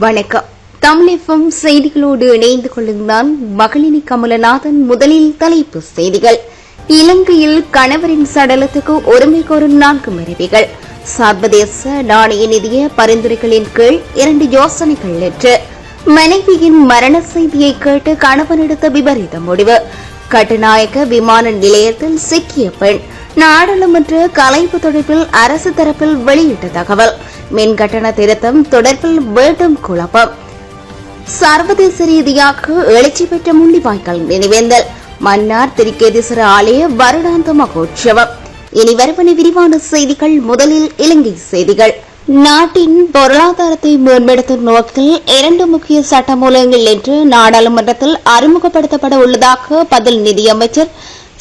வணக்கம். தமிழ் செய்திகளோடு இணைந்து கொள்ளுங்கள். மகளினி கமலநாதன். முதலில் தலைப்பு செய்திகள். இலங்கையில் கணவரின் சடலத்துக்கு உரிமை கோரும் 4 மனைவிகள். சர்வதேச நாணய நிதிய பரிந்துரைகளின் கீழ் 2 யோசனைகள் நேற்று. மனைவியின் மரண செய்தியை கேட்டு கணவன் எடுத்த விபரீத முடிவு. கட்டுநாயக்க விமான நிலையத்தில் சிக்கிய பெண். நாடாளுமன்ற கலைப்பு தொடர்பில் அரசு தரப்பில் வெளியிட்ட தகவல். மின் கட்டண திருத்தம் தொடர்பில் மீண்டும் குழப்பம். சர்வதேச ரீதியாக எழுச்சி பெற்ற முள்ளிவாய்க்கால் நினைவேந்தல். மன்னார் திருக்கேதீஸ்வர ஆலய வருடாந்த மகோற்சவம். இனி வருவன விரிவான செய்திகள். முதலில் இலங்கை செய்திகள். நாட்டின் பொருளாதாரத்தை மேம்படுத்தும் நோக்கில் 2 முக்கிய சட்டமூலங்கள் என்று நாடாளுமன்றத்தில் அறிமுகப்படுத்தப்பட உள்ளதாக பதில் நிதியமைச்சர்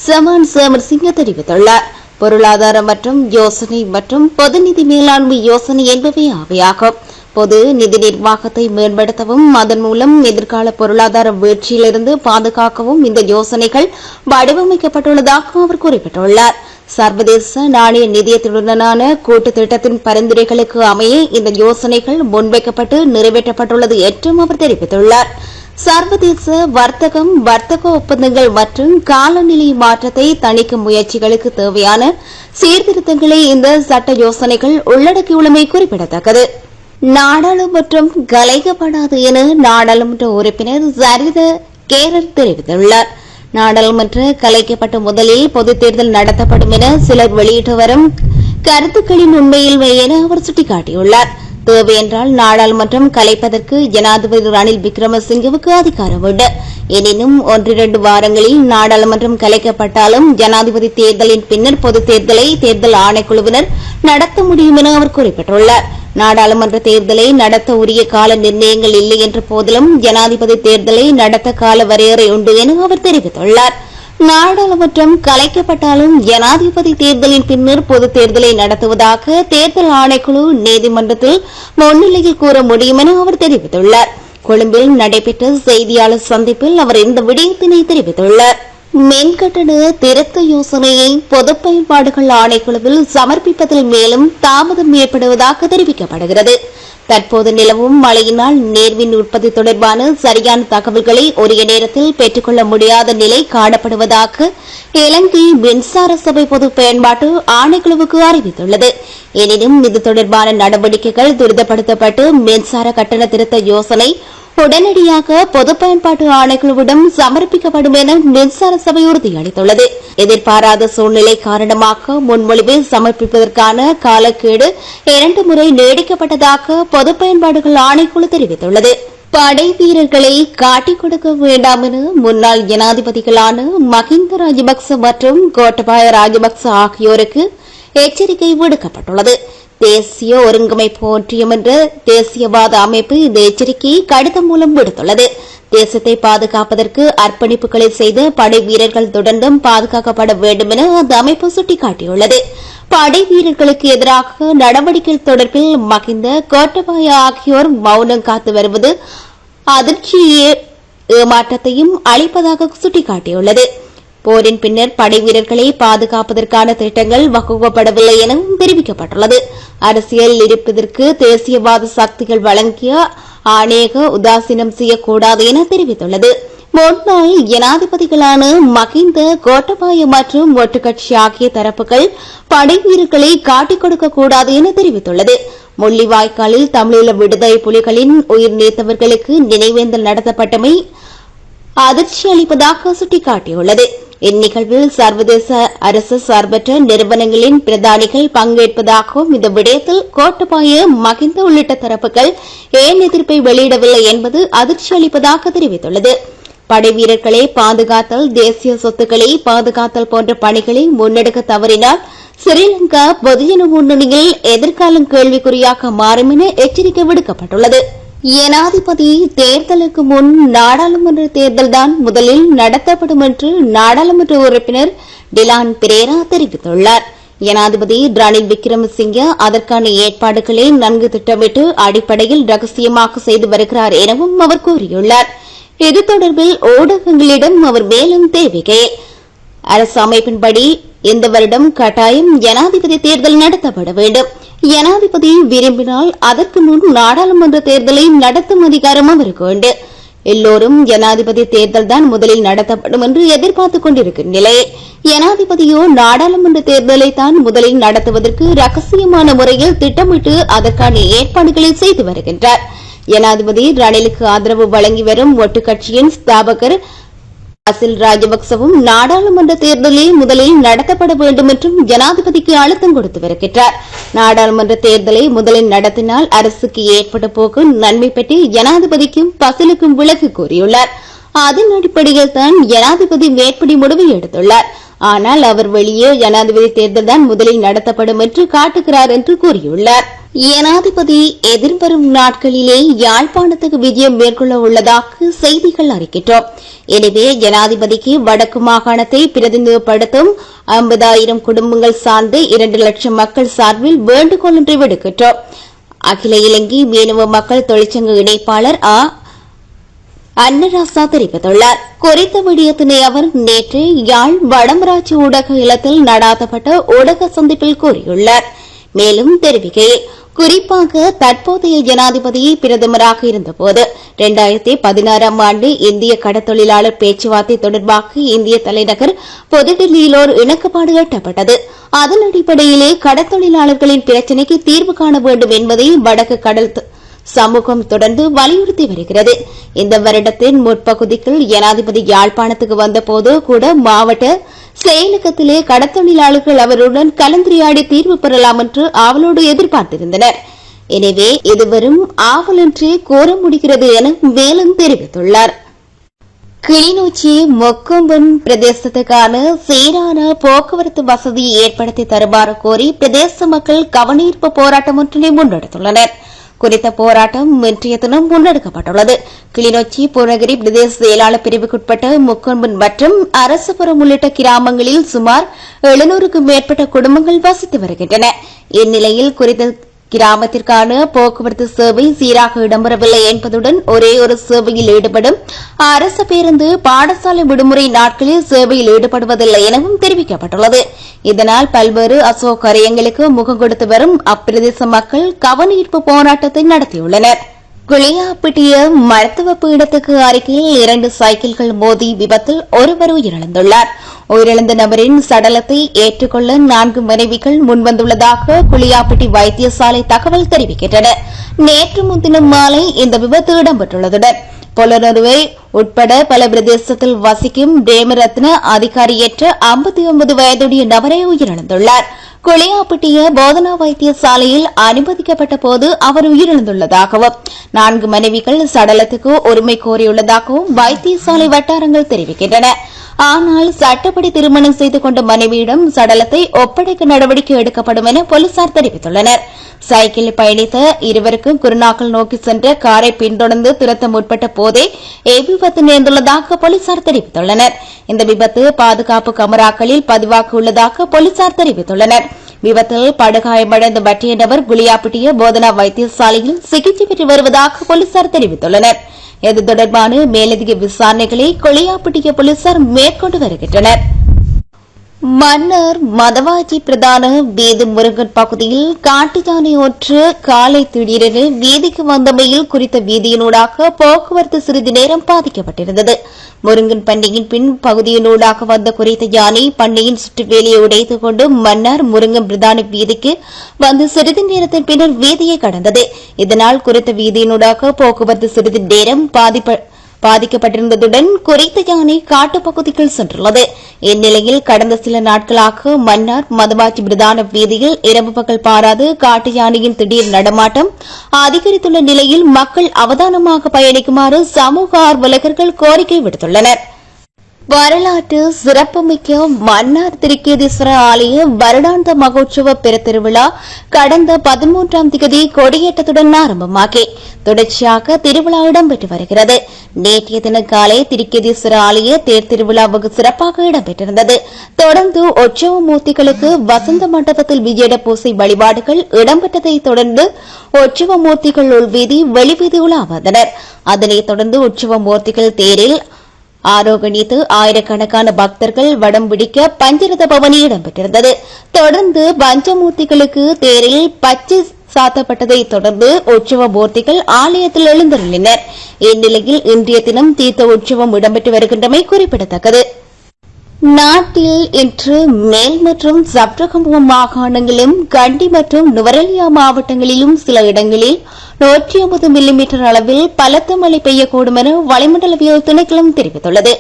சமான் சேமர்சிங்க தெரிவித்துள்ளார். பொருளாதார மற்றும் யோசனை மற்றும் பொது நிதி மேலாண்மை யோசனை என்பவை ஆவையாகும். பொது நிதி நிர்வாகத்தை மேம்படுத்தவும் அதன் மூலம் எதிர்கால பொருளாதார வீழ்ச்சியிலிருந்து பாதுகாக்கவும் இந்த யோசனைகள் வடிவமைக்கப்பட்டுள்ளதாக அவர் குறிப்பிட்டுள்ளார். சர்வதேச நாணய நிதியத்துடனான கூட்டு திட்டத்தின் பரிந்துரைகளுக்கு அமைய இந்த யோசனைகள் முன்வைக்கப்பட்டு நிறைவேற்றப்பட்டுள்ளது என்றும் அவர் தெரிவித்துள்ளார். சர்வதேச வர்த்தகம், வர்த்தக ஒப்பந்தங்கள் மற்றும் காலநிலை மாற்றத்தை தணிக்கும் முயற்சிகளுக்கு தேவையான சீர்திருத்தங்களை இந்த சட்ட யோசனைகள் உள்ளடக்கியுள்ளமை குறிப்பிடத்தக்கது. நாடாளுமன்றம் கலைக்கப்படாது என நாடாளுமன்ற உறுப்பினர் சரித கேரர் தெரிவித்துள்ளார். நாடாளுமன்ற கலைக்கப்பட்ட முதலில் பொதுத் தேர்தல் நடத்தப்படும் என சிலர் வெளியிட்டு வரும் கருத்துக்களின் உண்மையில்மை என அவர் சுட்டிக்காட்டியுள்ளார். தேவையென்றால் நாடாளுமன்றம் கலைப்பதற்கு ஜனாதிபதி ரணில் விக்ரமசிங்கவுக்கு அதிகாரம் உண்டு. எனினும் 1-2 வாரங்களில் நாடாளுமன்றம் கலைக்கப்பட்டாலும் ஜனாதிபதி தேர்தலின் பின்னர் பொதுத் தேர்தலை தேர்தல் ஆணைக்குழுவினர் நடத்த முடியும் என அவர் குறிப்பிட்டுள்ளார். நாடாளுமன்ற தேர்தலை நடத்த உரிய கால நிர்ணயங்கள் இல்லை என்ற போதிலும் ஜனாதிபதி தேர்தலை நடத்த கால வரையறை உண்டு என அவர் தெரிவித்துள்ளார். நாடாளுமன்றம் கலைக்கப்பட்டாலும் ஜனாதிபதி தேர்தலின் பின்னர் பொதுத் தேர்தலை நடத்துவதாக தேர்தல் ஆணைக்குழு நீதிமன்றத்தில் முன்னிலையில் கூற முடியும் என அவர் தெரிவித்துள்ளார். கொழும்பில் நடைபெற்ற செய்தியாளர் சந்திப்பில் அவர் இந்த விடயத்தினை தெரிவித்துள்ளார். மின்கட்டண திருத்த யோசனையை பொது பயன்பாடுகள் ஆணைக்குழுவில் சமர்ப்பிப்பதில் மேலும் தாமதம் ஏற்படுவதாக தெரிவிக்கப்படுகிறது. தற்போது நிலவும் மழையினால் நேர்மின் உற்பத்தி தொடர்பான சரியான தகவல்களை உரிய நேரத்தில் பெற்றுக்கொள்ள முடியாத நிலை காணப்படுவதாக இலங்கை மின்சார சபை பொது பயன்பாட்டு ஆணைக்குழுவுக்கு அறிவித்துள்ளது. எனினும் இது தொடர்பான நடவடிக்கைகள் துரிதப்படுத்தப்பட்டு மின்சார கட்டண திருத்த யோசனை உடனடியாக பொது பயன்பாட்டு ஆணைக்குழுவிடம் சமர்ப்பிக்கப்படும் என மின்சார சபை உறுதியளித்துள்ளது. எதிர்பாராத சூழ்நிலை காரணமாக முன்மொழிவை சமர்ப்பிப்பதற்கான காலக்கெடு 2 முறை நீடிக்கப்பட்டதாக பொது பயன்பாடுகள் ஆணைக்குழு தெரிவித்துள்ளது. படை வீரர்களை காட்டிக் கொடுக்க வேண்டாம் என முன்னாள் ஜனாதிபதிகளான மஹிந்த ராஜபக்ச மற்றும் கோட்டபாய ராஜபக்ச ஆகியோருக்கு எச்சரிக்கை விடுக்கப்பட்டுள்ளது. தேசிய ஒருங்கமைப்பு ஒன்றியம் என்ற தேசியவாத அமைப்பு இந்த எச்சரிக்கையை கடிதம் மூலம் விடுத்துள்ளது. தேசத்தை பாதுகாப்பதற்கு அர்ப்பணிப்புகளை செய்த படை வீரர்கள் தொடர்ந்தும் பாதுகாக்கப்பட வேண்டும் என அந்த அமைப்பு சுட்டிக்காட்டியுள்ளது. படை வீரர்களுக்கு எதிராக நடவடிக்கை தொடர்பில் மஹிந்த, கோட்டபாய ஆகியோர் மௌனம் காத்து வருவது அதிர்ச்சியை ஏமாற்றத்தையும் அளிப்பதாக சுட்டிக்காட்டியுள்ளது. போரின் பின்னர் படை வீரர்களை பாதுகாப்பதற்கான திட்டங்கள் வகுக்கப்படவில்லை எனவும் தெரிவிக்கப்பட்டுள்ளது. அரசியல் இருப்பதற்கு தேசியவாத சக்திகள் வழங்கிய ஆணையக உதாசீனம் செய்யக்கூடாது என தெரிவித்துள்ளது. முன்னாள் ஜனாதிபதிகளான மஹிந்த, கோட்டபாய மற்றும் ஒட்டுக்கட்சி ஆகிய தரப்புகள் படை வீரர்களை காட்டிக் கொடுக்கக்கூடாது என தெரிவித்துள்ளது. முள்ளிவாய்க்காலில் தமிழீழ விடுதலை புலிகளின் உயிர் நீத்தவர்களுக்கு நினைவேந்தல் நடத்தப்பட்டமை அதிர்ச்சி அளிப்பதாக சுட்டிக்காட்டியுள்ளது. இந்நிகழ்வில் சர்வதேச அரசு சார்பற்ற நிறுவனங்களின் பிரதானிகள் பங்கேற்பதாகவும் இந்த விடயத்தில் கோட்டபாய, மஹிந்த உள்ளிட்ட தரப்புகள் ஏன் எதிர்ப்பை வெளியிடவில்லை என்பது அதிர்ச்சி அளிப்பதாக தெரிவித்துள்ளது. படை வீரர்களை பாதுகாத்தல், தேசிய சொத்துக்களை பாதுகாத்தல் போன்ற பணிகளை முன்னெடுக்க தவறினால் ஸ்ரீலங்கா பொதுஜன முன்னணியில் எதிர்காலம் கேள்விக்குறியாக மாறும் என எச்சரிக்கை விடுக்கப்பட்டுள்ளது. ஜனாதிபதி தேர்தலுக்கு முன் நாடாளுமன்ற தேர்தல்தான் முதலில் நடத்தப்படும் என்று நாடாளுமன்ற உறுப்பினர் டிலான் பிரேரா தெரிவித்துள்ளார். ஜனாதிபதி ரணில் விக்ரமசிங்கே அதற்கான ஏற்பாடுகளை நன்கு திட்டமிட்டு அடிப்படையில் ரகசியமாக செய்து வருகிறார் எனவும் அவர் கூறியுள்ளார். இது தொடர்பில் ஊடகங்களிடம் அவர் மேலும் தெரிவிக்கையில், அரசு அமைப்பின்படி இந்த வருடம் கட்டாயம் ஜனாதிபதி தேர்தல் நடத்தப்பட வேண்டும். ஜனாதிபதி விரும்பினால் அதற்கு முன் நாடாளுமன்ற தேர்தலை நடத்தும் அதிகாரம் அவருக்கு உண்டு. எல்லோரும் ஜனாதிபதி தேர்தல் தான் முதலில் நடத்தப்படும் என்று எதிர்பார்த்துக் கொண்டிருக்கும் நிலையில் ஜனாதிபதியோ நாடாளுமன்ற தேர்தலை தான் முதலில் நடத்துவதற்கு ரகசியமான முறையில் திட்டமிட்டு அதற்கான ஏற்பாடுகளை செய்து வருகின்றார். ஜனாதிபதி ரணிலுக்கு ஆதரவு வழங்கி வரும் ஒட்டு கட்சியின் ஸ்தாபகர் அசில் ராஜபக்சவும் நாடாளுமன்ற தேர்தலே முதலில் நடத்தப்பட வேண்டும் என்றும் ஜனாதிபதிக்கு அழுத்தம் கொடுத்து வருகின்றார். நாடாளுமன்ற தேர்தலை முதலில் நடத்தினால் அரசுக்கு ஏற்பட்ட போக்கு நன்மை பற்றி ஜனாதிபதிக்கும் பசிலுக்கும் விலக்கு கூறியுள்ளார். அதன் அடிப்படையில் தான் ஜனாதிபதி மேற்படி முடிவு எடுத்துள்ளார். ஆனால் அவர் வெளியே ஜனாதிபதி தேர்தல் தான் முதலில் நடத்தப்படும் என்று காட்டுகிறார் என்று கூறியுள்ளார். ஜனாதிபதி எதிர்வரும் நாட்களிலே யாழ்ப்பாணத்துக்கு விஜயம் மேற்கொள்ள உள்ளதாக செய்திகள் அறிக்கின்றோம். எனவே ஜனாதிபதிக்கு வடக்கு மாகாணத்தை பிரதிநிதிப்படுத்தும் 50,000 குடும்பங்கள் சார்ந்து 2 லட்சம் மக்கள் சார்பில் வேண்டுகோள் ஒன்றை விடுக்கின்றோம். அகில இலங்கை மீனவ மக்கள் தொழிற்சங்க இணைப்பாளர் அன்னராசா தெரிவித்துள்ளார். குறித்த விடயத்தினை அவர் நேற்று யாழ் வடமராட்சி ஊடக இல்லத்தில் நடாத்தப்பட்ட ஊடக சந்திப்பில் கூறியுள்ளார். மேலும் தெரிவிக்கையில் குறிப்பாக தற்போதைய ஜனாதிபதி பிரதமராக இருந்தபோது 2016ஆம் ஆண்டு இந்திய கடற்தொழிலாளர் பேச்சுவார்த்தை தொடர்பாக இந்திய தலைநகர் புதுடில்லியில் ஒரு இணக்கப்பாடு எட்டப்பட்டது. அதன் அடிப்படையிலே கடற்தொழிலாளர்களின் பிரச்சினைக்கு தீர்வு காண வேண்டும் என்பதை வடக்கு கடல் சமூகம் தொடர்ந்து வலியுறுத்தி வருகிறது. இந்த வருடத்தின் முற்பகுதிக்குள் ஜனாதிபதி யாழ்ப்பாணத்துக்கு வந்தபோது கூட மாவட்ட செயலகத்திலே கடற்தொழிலாளர்கள் அவருடன் கலந்துரையாடி தீர்வு பெறலாம் என்று ஆவலோடு எதிர்பார்த்திருந்தனர். எனவே இது வெறும் ஆவலென்றே கோர முடிகிறது என மேலும் தெரிவித்துள்ளார். கிளிநொச்சி மொக்கம்பன் பிரதேசத்துக்கான சீரான போக்குவரத்து வசதி ஏற்படுத்தி தருமாறு கோரி பிரதேச மக்கள் கவனஈர்ப்பு போராட்டம் ஒன்றினை முன்னெடுத்துள்ளனர். குறித்த போராட்டம் இன்றைய தினம் முன்னெடுக்கப்பட்டுள்ளது. கிளிநொச்சி பூர்ணகிரி பிரதேச செயலாளர் பிரிவுக்குட்பட்ட முக்கொம்பன் மற்றும் அரசுபுரம் உள்ளிட்ட கிராமங்களில் சுமார் 700க்கும் மேற்பட்ட குடும்பங்கள் வசித்து வருகின்றன. இந்நிலையில் குறித்த கிராமத்திற்கான போக்குவரத்து சேவை சீராக இடம்பெறவில்லை என்பதுடன் ஒரே ஒரு சேவையில் ஈடுபடும் அரசு பேருந்து பாடசாலை விடுமுறை நாட்களில் சேவையில் ஈடுபடுவதில்லை எனவும் தெரிவிக்கப்பட்டுள்ளது. இதனால் பல்வேறு அசௌகரியங்களுக்கு முகம் கொடுத்து வரும் அப்பிரதேச மக்கள் கவனஈர்ப்பு போராட்டத்தை நடத்தியுள்ளனர். குளியாப்பிட்டிய மருத்துவ பீடத்துக்கு அருகில் 2 சைக்கிள்கள் மோதி விபத்தில் ஒருவர் உயிரிழந்துள்ளார். உயிரிழந்த நபரின் சடலத்தை ஏற்றுக்கொள்ள 4 மனைவிகள் முன்வந்துள்ளதாக குளியாப்பிட்டி வைத்தியசாலை தகவல் தெரிவிக்கின்றன. நேற்று முன்தினம் மாலை இந்த விபத்து இடம்பெற்றுள்ளதுடன் பொலனறுவை உட்பட பல பிரதேசத்தில் வசிக்கும் பிரேமரத்ன அதிகாரியற்ற 59 வயதுடைய நபரை உயிரிழந்துள்ளார். குளியாப்பிட்டிய போதனா வைத்தியசாலையில் அனுமதிக்கப்பட்ட போது அவர் உயிரிழந்துள்ளதாகவும் 4 மனைவிகள் சடலத்துக்கு உரிமை கோரியுள்ளதாகவும் வைத்தியசாலை வட்டாரங்கள் தெரிவிக்கின்றன. ஆனால் சட்டப்படி திருமணம் செய்து கொண்ட மனைவியிடம் சடலத்தை ஒப்படைக்க நடவடிக்கை எடுக்கப்படும் என போலீசார் தெரிவித்துள்ளனர். சைக்கிளில் பயணித்த இருவருக்கும் குருநாகல் நோக்கி சென்ற காரை பின்தொடர்ந்து துரத்த முற்பட்ட போதே விபத்து நேர்ந்துள்ளதாக போலீசார் தெரிவித்துள்ளனர். இந்த விபத்து பாதுகாப்பு கமராக்களில் பதிவாக உள்ளதாக போலீசார் தெரிவித்துள்ளனர். விபத்தில் படுகாயமடைந்த மற்ற நபர் குளியாப்பிட்டிய போதனா வைத்தியசாலையில் சிகிச்சை பெற்று வருவதாக போலீசார் தெரிவித்துள்ளனர். இது தொடர்பான மேலதிக விசாரணைகளை குளியாப்பிட்டிய போலீசார் மேற்கொண்டு வருகின்றனர். மன்னர் மதவாச்சி பிரதான வீதி முருங்கன் பகுதியில் காட்டு யானை ஒன்று காலை திடீரென வீதிக்கு வந்தமையில் குறித்த வீதியினூடாக போக்குவரத்து சிறிது நேரம் பாதிக்கப்பட்டிருந்தது. முருங்கன் பண்ணையின் பின் பகுதியினூடாக வந்த குறித்த யானை பண்ணையின் சுற்றுவேலியை உடைத்துக் கொண்டு மன்னார் முருங்கன் பிரதான வீதிக்கு வந்து சிறிது நேரத்தின் பின்னர் வீதியை கடந்தது. இதனால் குறித்த வீதியினூடாக போக்குவரத்து சிறிது நேரம் பாதிக்கப்பட்டிருந்ததுடன் குறித்த யானை காட்டுப்பகுதிக்குள் சென்றுள்ளது. இந்நிலையில் கடந்த சில நாட்களாக மன்னார் மதவாச்சி பிரதான வீதியில் இரவு பகல் பாராது காட்டு யானையின் திடீர் நடமாட்டம் அதிகரித்துள்ள நிலையில் மக்கள் அவதானமாக பயணிக்குமாறு சமூக ஆர்வலர்கள் கோரிக்கை விடுத்துள்ளனர். வரலாற்று சிறப்புமிக்க மன்னார் திருக்கேதீஸ்வரர் ஆலய வருடாந்த மகோற்சவ பெருத்திருவிழா கடந்த 13ஆம் தேதி கொடியேற்றத்துடன் ஆரம்பமாகி தொடர்ச்சியாக திருவிழா இடம்பெற்று வருகிறது. நேற்றைய தினம் காலை திருக்கேதீஸ்வரர் ஆலய தேர் திருவிழா வெகு சிறப்பாக இடம்பெற்றிருந்தது. தொடர்ந்து உற்சவ மூர்த்திகளுக்கு வசந்த மண்டபத்தில் விஜேட பூசை வழிபாடுகள் இடம்பெற்றதைத் தொடர்ந்து உற்சவ மூர்த்திகள் உள்வீதி வெளிவீதி உலா வந்தனர். அதனைத் தொடர்ந்து உற்சவ மூர்த்திகள் தேரில் ஆரோகணித்து ஆயிரக்கணக்கான பக்தர்கள் வடம் பிடிக்க பஞ்சரத பவனி இடம்பெற்றிருந்தது. தொடர்ந்து பஞ்சமூர்த்திகளுக்கு தேரில் பச்சை சாத்தப்பட்டதை தொடர்ந்து உற்சவ மூர்த்திகள் ஆலயத்தில் எழுந்தருளினர். இந்நிலையில் இன்றைய தினம் தீர்த்த உற்சவம் இடம்பெற்று வருகின்றமை குறிப்பிடத்தக்கது. நாட்டில் இன்று மேல் மற்றும் சப்ரகமுக மாகாணங்களிலும் கண்டி மற்றும் நுவரெலியா மாவட்டங்களிலும் சில இடங்களில் 150 மில்லிமீட்டர் அளவில் பலத்த மழை பெய்யக்கூடும் என வளிமண்டலவியல் திணைக்களம் தெரிவித்துள்ளது.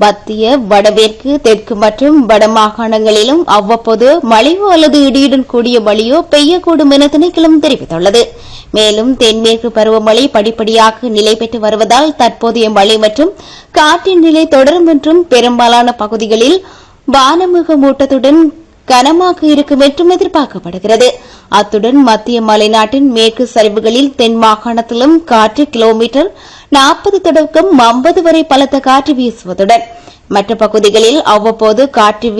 மத்திய, வடமேற்கு, தெற்கு மற்றும் வடமாகாணங்களிலும் அவ்வப்போது மழையோ அல்லது இடியுடன் கூடிய மழையோ பெய்யக்கூடும் என திணைக்களம் தெரிவித்துள்ளது. மேலும் தென்மேற்கு பருவமழை படிப்படியாக நிலை பெற்று வருவதால் தற்போதைய மழை மற்றும் காற்றின் நிலை தொடரும் என்றும் பெரும்பாலான பகுதிகளில் வானமுக மூட்டத்துடன் கனமாக இருக்கும் என்றும் எதிர்பார்க்கப்படுகிறது. அத்துடன் மத்திய மலைநாட்டின் மேற்கு சரிவுகளில் தென் மாகாணத்திலும் காற்று கிலோமீட்டர் 40 தொடக்கம் 50 வரை பலத்த காற்று வீசுவதுடன் மற்ற பகுதிகளில் அவ்வப்போது காற்று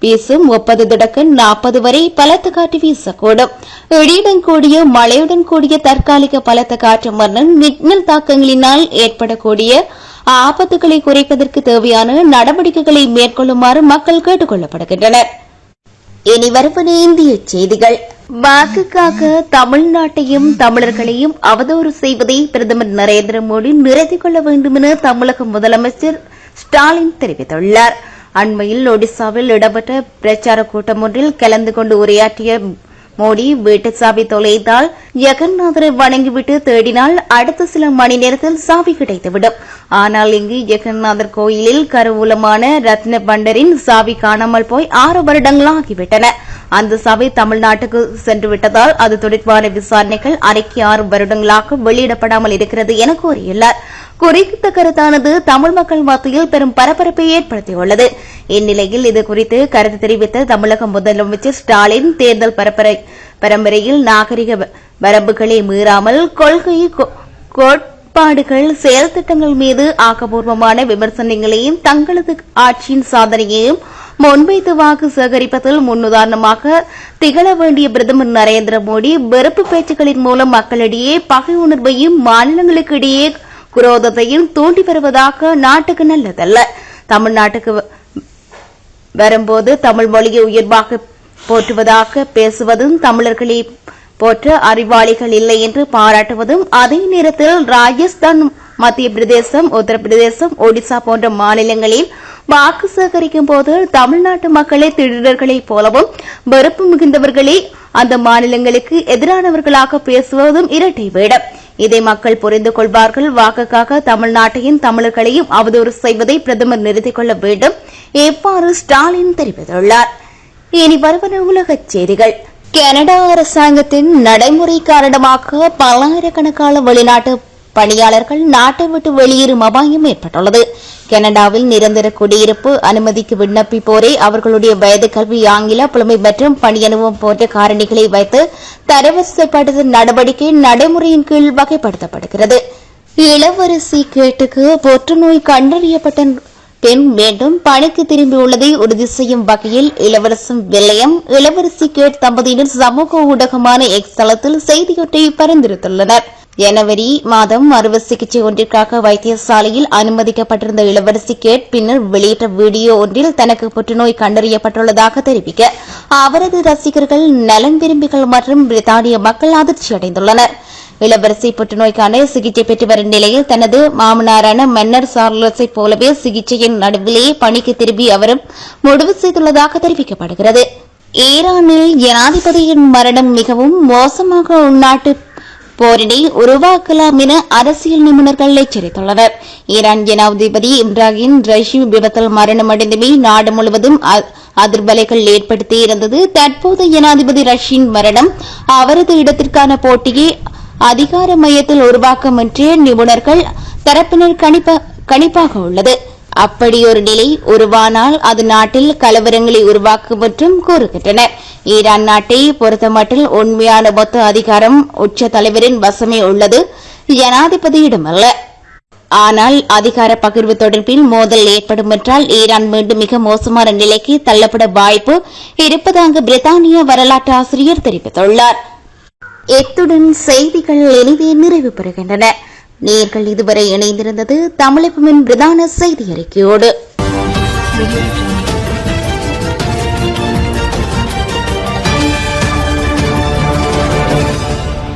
வீசும் 30 தொடக்கம் 40 வரை பலத்த காற்று வீசக்கூடும். இடியுடன் கூடிய மழையுடன் கூடிய தற்காலிக பலத்த காற்று மற்றும் மின்னல் தாக்கங்களினால் ஏற்படக்கூடிய ஆபத்துகளை குறைப்பதற்கு தேவையான நடவடிக்கைகளை மேற்கொள்ளுமாறு மக்கள் கேட்டுக் கொள்ளப்படுகின்றனர். இனி வருவன இந்திய செய்திகள். வாக்குக்காக தமிழ்நாட்டையும் தமிழர்களையும் அவதூறு செய்வதை பிரதமர் நரேந்திர மோடி நிறுத்திக் கொள்ள வேண்டும் என தமிழக முதலமைச்சர் ஸ்டாலின் தெரிவித்துள்ளார். அண்மையில் ஒடிசாவில் இடம்பெற்ற பிரச்சார கூட்டம் ஒன்றில் கலந்து கொண்டு உரையாற்றிய மோடி, வீட்டு சாவி தொலைத்தால் ஜெகநாதரை வணங்கிவிட்டு தேடினால் அடுத்த சில மணி நேரத்தில் சாவி கிடைத்துவிடும். ஆனால் இங்கு ஜெகநாதர் கோயிலில் கருவூலமான ரத்ன பண்டரின் சாவி காணாமல் போய் 6 வருடங்களாகிவிட்டன. அந்த சாவி தமிழ்நாட்டுக்கு சென்று விட்டதால் அது தொடர்பான விசாரணைகள் அறைக்கு 6 வருடங்களாக வெளியிடப்படாமல் இருக்கிறது என கூறியுள்ளார். குறித்த கருத்தானது தமிழ் மக்கள் மத்தியில் பெரும் பரபரப்பை ஏற்படுத்தியுள்ளது. இந்நிலையில் இதுகுறித்து கருத்து தெரிவித்த தமிழக முதலமைச்சர் ஸ்டாலின், தேர்தல் பரம்பரையில் நாகரிக வரம்புகளை மீறாமல் கொள்கை, கோட்பாடுகள், செயல் திட்டங்கள் மீது ஆக்கப்பூர்வமான விமர்சனங்களையும் தங்களது ஆட்சியின் சாதனையையும் முன்வைத்து வாக்கு சேகரிப்பதில் முன்னுதாரணமாக திகழ வேண்டிய பிரதமர் நரேந்திர மோடி வெறுப்பு பேச்சுக்களின் மூலம் மக்களிடையே பகை உணர்வையும் மாநிலங்களுக்கு இடையே குரோதத்தையும் தூண்டி வருவதாக நாட்டுக்கு நல்லதல்ல. தமிழ்நாட்டுக்கு வரும்போது தமிழ் மொழியை உயர்வாக போற்றுவதாக பேசுவதும், தமிழர்களை போற்ற அறிவாளிகள் இல்லை என்று பாராட்டுவதும், அதே நேரத்தில் ராஜஸ்தான், மத்திய பிரதேசம், உத்தரப்பிரதேசம், ஒடிசா போன்ற மாநிலங்களில் வாக்கு சேகரிக்கும் போது தமிழ்நாட்டு மக்களை திருடர்களைப் போலவும் வெறுப்பு மிகுந்தவர்களை அந்த மாநிலங்களுக்கு எதிரானவர்களாக பேசுவதும் இரட்டை வேடம். இதை மக்கள் புரிந்து கொள்வார்கள். வாக்குக்காக தமிழ்நாட்டையும் தமிழர்களையும் அவதூறு செய்வதை பிரதமர் நிறுத்திக் கொள்ள வேண்டும். எவ்வாறு ஸ்டாலின் தெரிவித்துள்ளார். இனி வருவன உலகச் செய்திகள். கனடா அரசாங்கத்தின் நடைமுறை காரணமாக பல்லாயிரக்கணக்கான வெளிநாட்டு பணியாளர்கள் நாட்டை விட்டு வெளியேறும் அபாயம் ஏற்பட்டுள்ளது. கனடாவில் நிரந்தர குடியிருப்பு அனுமதிக்கு விண்ணப்பிப்போரை அவர்களுடைய வயது, கல்வி, ஆங்கில புலமை மற்றும் பணி அனுபவம் போன்ற காரணிகளை வைத்து தரவரிசைப்படுத்தும் நடவடிக்கை நடைமுறையின் கீழ் வகைப்படுத்தப்படுகிறது. இளவரசி கேட்டுக்கு புற்றுநோய் கண்டறியப்பட்ட பெண் மீண்டும் பணிக்கு திரும்பியுள்ளதை உறுதி செய்யும் வகையில் இளவரசன் வில்லியம், இளவரசி கேட் தம்பதியினர் சமூக ஊடகமான எக்ஸ் தளத்தில் செய்தியொன்றை பரிந்துரைத்துள்ளனர். ஜனவரி மாதம் அறுவை சிகிச்சை ஒன்றிற்காக வைத்தியசாலையில் அனுமதிக்கப்பட்டிருந்த இளவரசி கேட் பின்னர் வெளியிட்ட வீடியோ ஒன்றில் தனக்கு புற்றுநோய் கண்டறியப்பட்டுள்ளதாக தெரிவிக்க அவரது ரசிகர்கள், நலன் விரும்பிகள் மற்றும் பிரித்தானிய மக்கள் அதிர்ச்சியடைந்துள்ளனர். இளவரசி புற்றுநோய்க்கான சிகிச்சை பெற்று வரும் நிலையில் தனது மாமனாரான மன்னர் சார்லஸை போலவே சிகிச்சையின் நடுவிலேயே பணிக்கு திரும்பி அவரும் முடிவு செய்துள்ளதாக தெரிவிக்கப்படுகிறது. ஈரானில் ஜனாதிபதியின் மரணம் மிகவும் மோசமாக உள்நாட்டு போரினை உருவாக்கலாம் என அரசியல் நிபுணர்கள் எச்சரித்துள்ளனர். ஈரான் ஜனாதிபதி இப்ராஹிம் ரைஷி விபத்தில் மரணமடைந்தமை நாடு முழுவதும் அதிர்வலைகள் ஏற்படுத்தியிருந்தது. தற்போது ஜனாதிபதி ரஷியின் மரணம் அவரது இடத்திற்கான போட்டியை அதிகார மையத்தில் உருவாக்கும் என்று நிபுணர்கள் தரப்பினர் கணிப்பாக உள்ளது. அப்படி ஒரு நிலை உருவானால் அது நாட்டில் கலவரங்களை உருவாக்கும் என்றும் கூறுகின்றனர். ஈரான் நாட்டை பொறுத்தமட்டில் உண்மையான மொத்த அதிகாரம் உச்ச தலைவரின் வசமே உள்ளது, ஜனாதிபதியிடமல்ல. ஆனால் அதிகார பகிர்வு தொடர்பில் மோதல் ஏற்படும் என்றால் ஈரான் மீண்டும் மிக மோசமான நிலைக்கு தள்ளப்பட வாய்ப்பு இருப்பதாக பிரித்தானிய வரலாற்று ஆசிரியர் தெரிவித்துள்ளார். இத்துடன் செய்திகள் இனிதே நிறைவு பெறுகின்றன. நேர்கள் இதுவரை இணைந்திருந்தது தமிழகமின் பிரதான செய்தி அறிக்கையோடு.